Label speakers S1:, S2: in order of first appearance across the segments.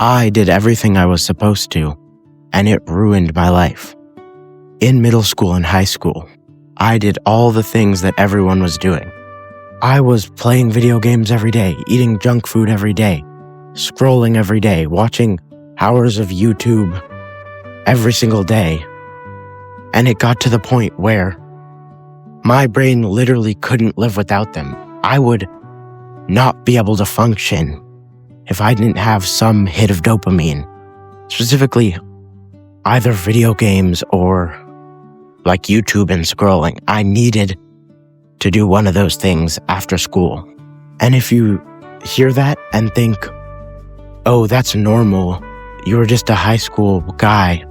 S1: I did everything I was supposed to, and it ruined my life. In middle school and high school, I did all the things that everyone was doing. I was playing video games every day, eating junk food every day, scrolling every day, watching hours of YouTube every single day. And it got to the point where my brain literally couldn't live without them. I would not be able to function if I didn't have some hit of dopamine, specifically either video games or like YouTube and scrolling. I needed to do one of those things after school. And if you hear that and think, oh, that's normal, you're just a high school guy,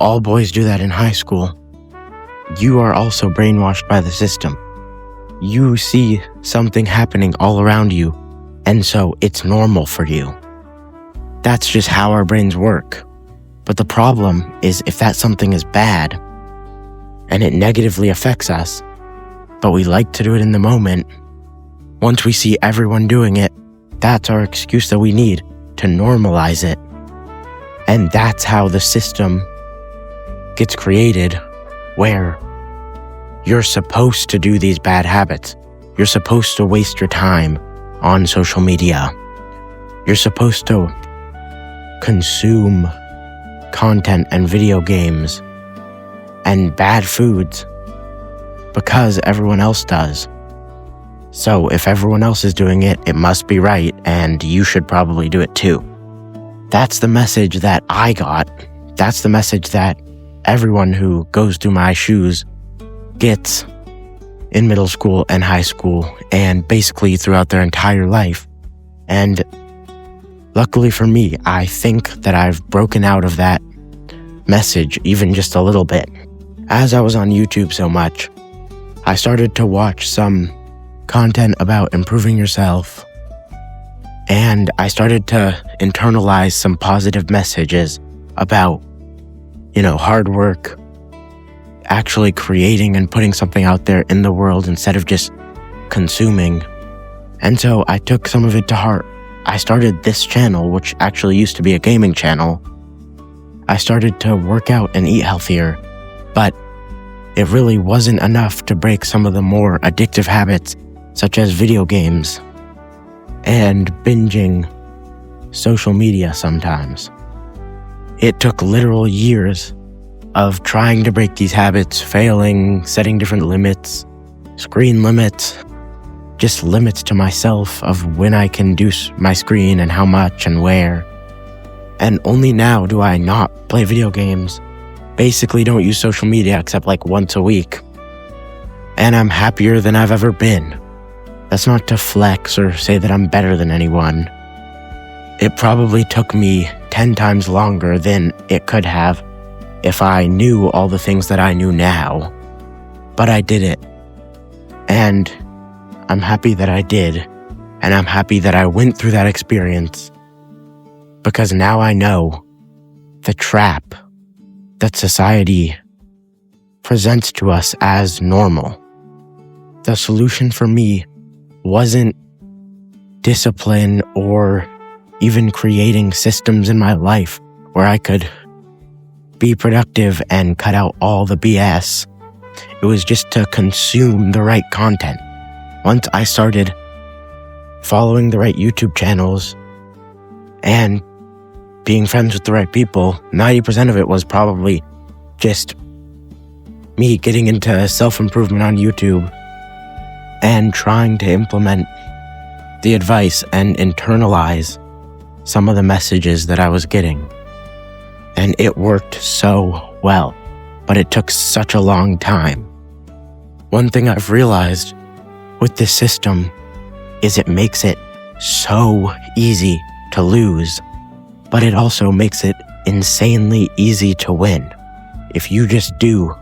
S1: all boys do that in high school, you are also brainwashed by the system. You see something happening all around you, and so it's normal for you. That's just how our brains work. But the problem is if that something is bad and it negatively affects us, but we like to do it in the moment, once we see everyone doing it, that's our excuse that we need to normalize it. And that's how the system gets created, where you're supposed to do these bad habits. You're supposed to waste your time on social media. You're supposed to consume content and video games and bad foods because everyone else does. So if everyone else is doing it, it must be right, and you should probably do it too. That's the message that I got. That's the message that everyone who goes through my shoes gets in middle school and high school, and basically throughout their entire life. And luckily for me, I think that I've broken out of that message even just a little bit. As I was on YouTube so much, I started to watch some content about improving yourself, and I started to internalize some positive messages about, hard work, actually creating and putting something out there in the world instead of just consuming. And so I took some of it to heart. I started this channel, which actually used to be a gaming channel. I started to work out and eat healthier, but it really wasn't enough to break some of the more addictive habits, such as video games and binging social media sometimes. It took literal years of trying to break these habits, failing, setting different limits, screen limits, just limits to myself of when I can do my screen and how much and where. And only now do I not play video games, basically don't use social media except like once a week. And I'm happier than I've ever been. That's not to flex or say that I'm better than anyone. It probably took me 10 times longer than it could have if I knew all the things that I knew now. But I did it. And I'm happy that I did. And I'm happy that I went through that experience, because now I know the trap that society presents to us as normal. The solution for me wasn't discipline or even creating systems in my life where I could be productive and cut out all the BS. It was just to consume the right content. Once I started following the right YouTube channels and being friends with the right people, 90% of it was probably just me getting into self-improvement on YouTube and trying to implement the advice and internalize some of the messages that I was getting. And it worked so well, but it took such a long time. One thing I've realized with this system is it makes it so easy to lose, but it also makes it insanely easy to win. If you just do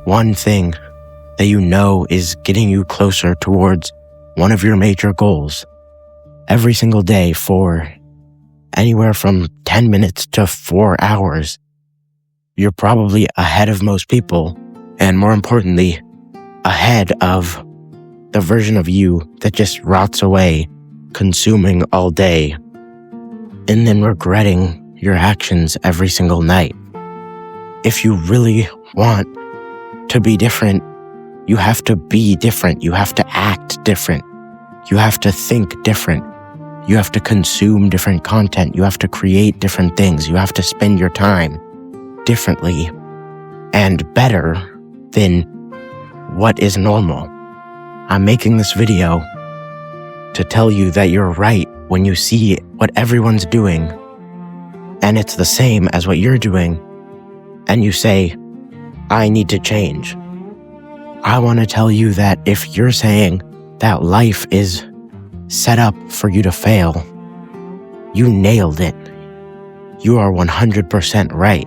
S1: one thing that you know is getting you closer towards one of your major goals every single day for anywhere from 10 minutes to 4 hours, you're probably ahead of most people, and more importantly, ahead of the version of you that just rots away consuming all day and then regretting your actions every single night. If you really want to be different, you have to be different. You have to act different. You have to think different. You have to consume different content. You have to create different things. You have to spend your time differently and better than what is normal. I'm making this video to tell you that you're right when you see what everyone's doing and it's the same as what you're doing, and you say, I need to change. I want to tell you that if you're saying that life is set up for you to fail, you nailed it. You are 100% right.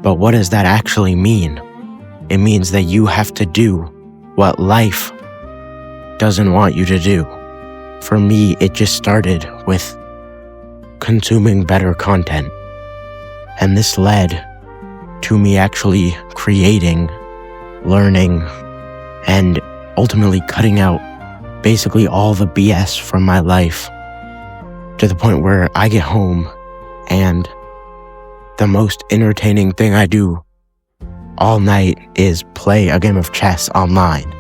S1: But what does that actually mean? It means that you have to do what life doesn't want you to do. For me, it just started with consuming better content. And this led to me actually creating, learning, and ultimately cutting out basically all the BS from my life, to the point where I get home and the most entertaining thing I do all night is play a game of chess online.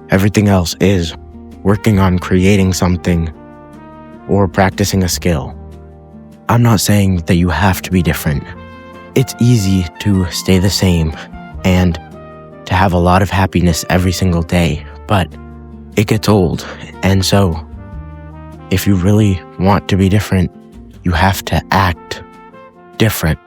S1: Everything else is working on creating something or practicing a skill. I'm not saying that you have to be different. It's easy to stay the same and to have a lot of happiness every single day, but it gets old. And so if you really want to be different, you have to act different.